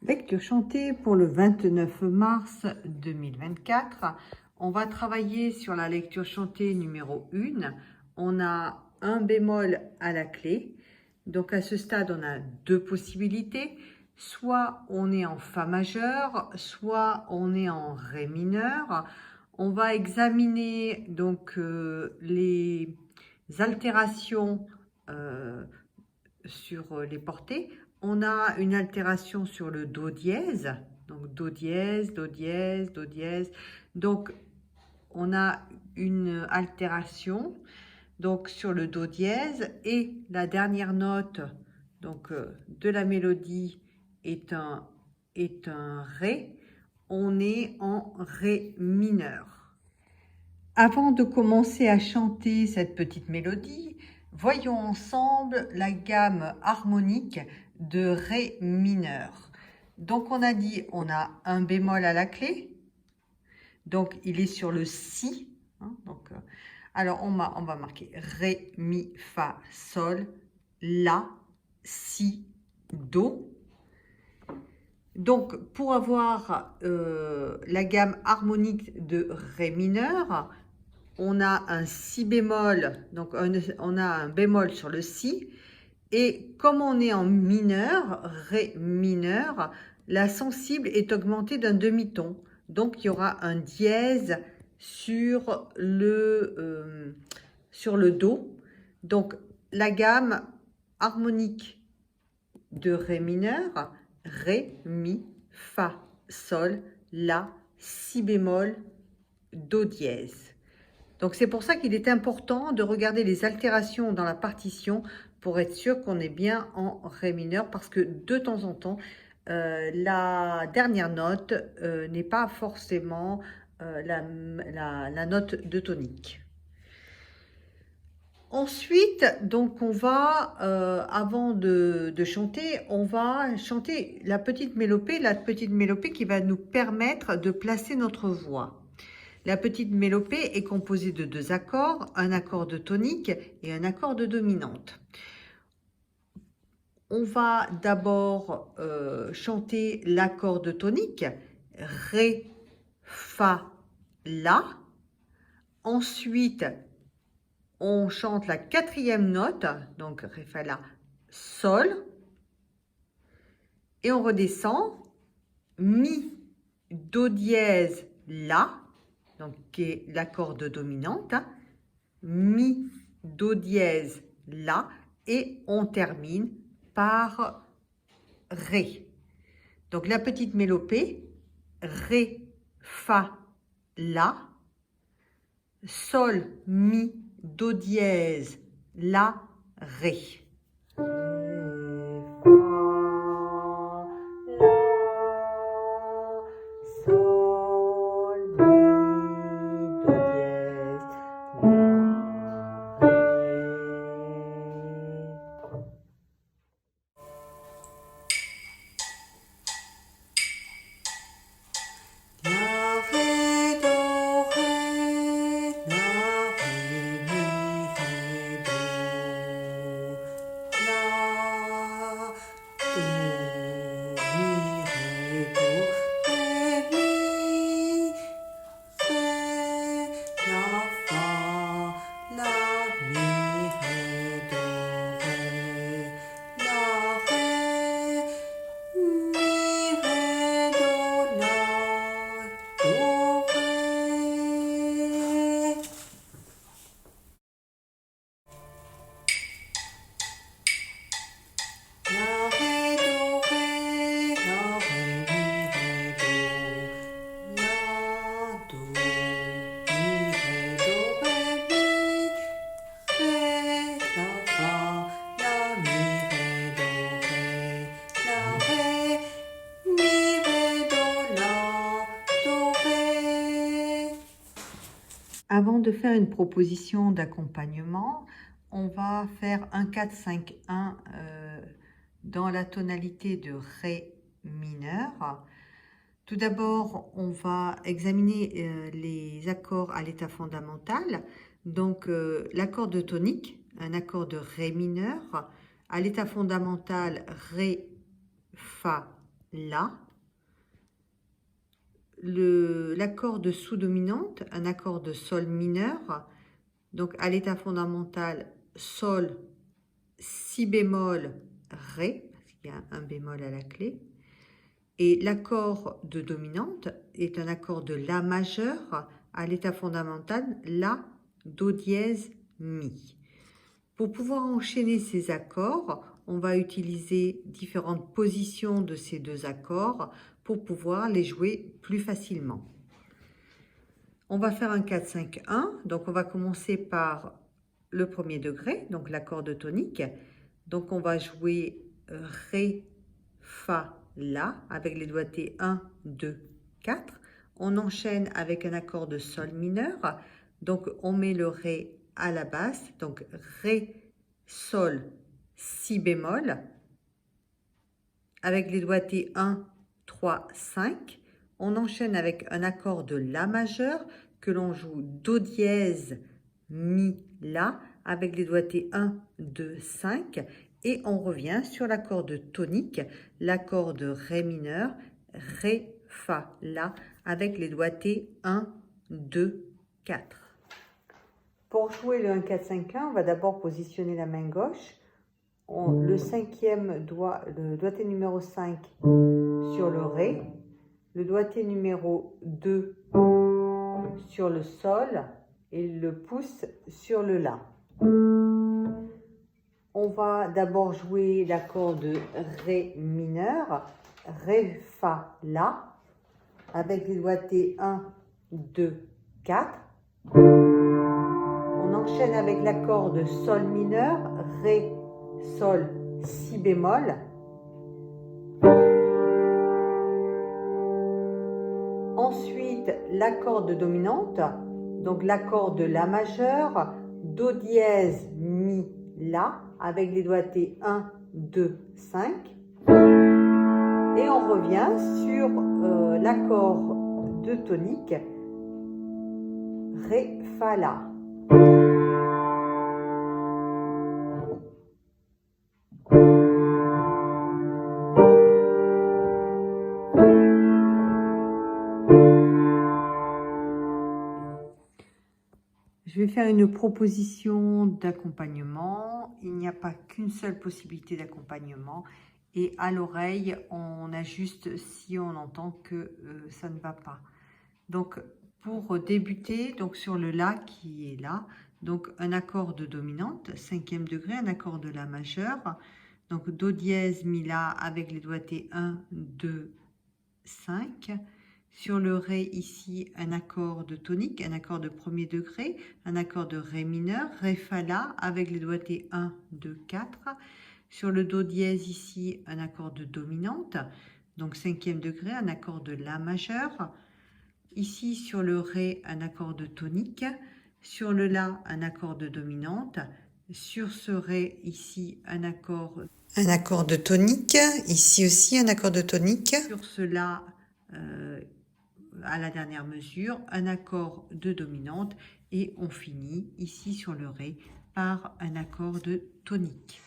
Lecture chantée pour le 29 mars 2024. On va travailler sur la lecture chantée numéro 1. On a un bémol à la clé. Donc à ce stade, on a deux possibilités. Soit on est en Fa majeur, soit on est en Ré mineur. On va examiner donc les altérations sur les portées. On a une altération sur le Do dièse, donc Do dièse, Do dièse, Do dièse. Donc, on a une altération donc sur le Do dièse et la dernière note donc, de la mélodie est un Ré. On est en Ré mineur. Avant de commencer à chanter cette petite mélodie, voyons ensemble la gamme harmonique de Ré mineur. Donc on a dit, on a un bémol à la clé, donc il est sur le Si. Alors on va marquer Ré, Mi, Fa, Sol, La, Si, Do. Donc pour avoir la gamme harmonique de Ré mineur, on a un Si bémol, donc on a un bémol sur le Si, et comme on est en mineur, Ré mineur, la sensible est augmentée d'un demi-ton, donc il y aura un dièse sur le Do. Donc la gamme harmonique de Ré mineur, Ré, Mi, Fa, Sol, La, Si bémol, Do dièse. Donc c'est pour ça qu'il est important de regarder les altérations dans la partition pour être sûr qu'on est bien en Ré mineur, parce que de temps en temps, la dernière note n'est pas forcément la note de tonique. Ensuite, donc on va, avant de chanter, on va chanter la petite mélopée qui va nous permettre de placer notre voix. La petite mélopée est composée de deux accords, un accord de tonique et un accord de dominante. On va d'abord chanter l'accord de tonique, Ré, Fa, La. Ensuite, on chante la quatrième note, donc Ré, Fa, La, Sol. Et on redescend, Mi, Do dièse, La, donc qui est l'accord de dominante, Mi, Do dièse, La, et on termine par Ré. Donc la petite mélopée, Ré, Fa, La, Sol, Mi, Do dièse, La, Ré. Avant de faire une proposition d'accompagnement, on va faire un 4-5-1 dans la tonalité de Ré mineur. Tout d'abord, on va examiner les accords à l'état fondamental. Donc, l'accord de tonique, un accord de Ré mineur. À l'état fondamental, Ré, Fa, La. L'accord de sous-dominante, un accord de sol mineur, donc à l'état fondamental, sol, si bémol, ré, parce qu'il y a un bémol à la clé. Et l'accord de dominante est un accord de la majeur à l'état fondamental, la, do dièse, mi. Pour pouvoir enchaîner ces accords, on va utiliser différentes positions de ces deux accords pour pouvoir les jouer plus facilement. On va faire un 4-5-1, donc on va commencer par le premier degré, donc l'accord de tonique. Donc on va jouer Ré, Fa, La avec les doigtés 1, 2, 4. On enchaîne avec un accord de Sol mineur, donc on met le Ré à la basse, donc Ré, Sol, Si bémol, avec les doigtés 1, 3, 5. On enchaîne avec un accord de La majeur que l'on joue Do dièse, Mi, La, avec les doigtés 1, 2, 5. Et on revient sur l'accord de tonique, l'accord de Ré mineur, Ré, Fa, La, avec les doigtés 1, 2, 4. Pour jouer le 1-4-5-1, on va d'abord positionner la main gauche. Le doigté numéro 5 sur le Ré, le doigté numéro 2 sur le Sol et le pouce sur le La. On va d'abord jouer l'accord de Ré mineur, Ré, Fa, La, avec les doigtés 1, 2, 4. On enchaîne avec l'accord de Sol mineur, Ré, Sol, Si bémol. Ensuite, l'accord de dominante, donc l'accord de La majeur, Do dièse, Mi, La, avec les doigtés 1, 2, 5. Et on revient sur l'accord de tonique, Ré, Fa, La. Je vais faire une proposition d'accompagnement. Il n'y a pas qu'une seule possibilité d'accompagnement. Et à l'oreille, on ajuste si on entend que ça ne va pas. Donc, pour débuter, donc sur le La qui est là, donc un accord de dominante, 5e degré, un accord de La majeur. Donc, Do dièse, Mi, La avec les doigtés 1, 2, 5. Sur le Ré, ici, un accord de tonique, un accord de premier degré, un accord de Ré mineur, Ré, Fa, La, avec les doigtés 1, 2, 4. Sur le Do dièse, ici, un accord de dominante, donc 5e degré, un accord de La majeur. Ici, sur le Ré, un accord de tonique. Sur le La, un accord de dominante. Sur ce Ré, ici, un accord de tonique. Ici aussi, un accord de tonique. Sur ce La, à la dernière mesure, un accord de dominante et on finit ici sur le Ré par un accord de tonique.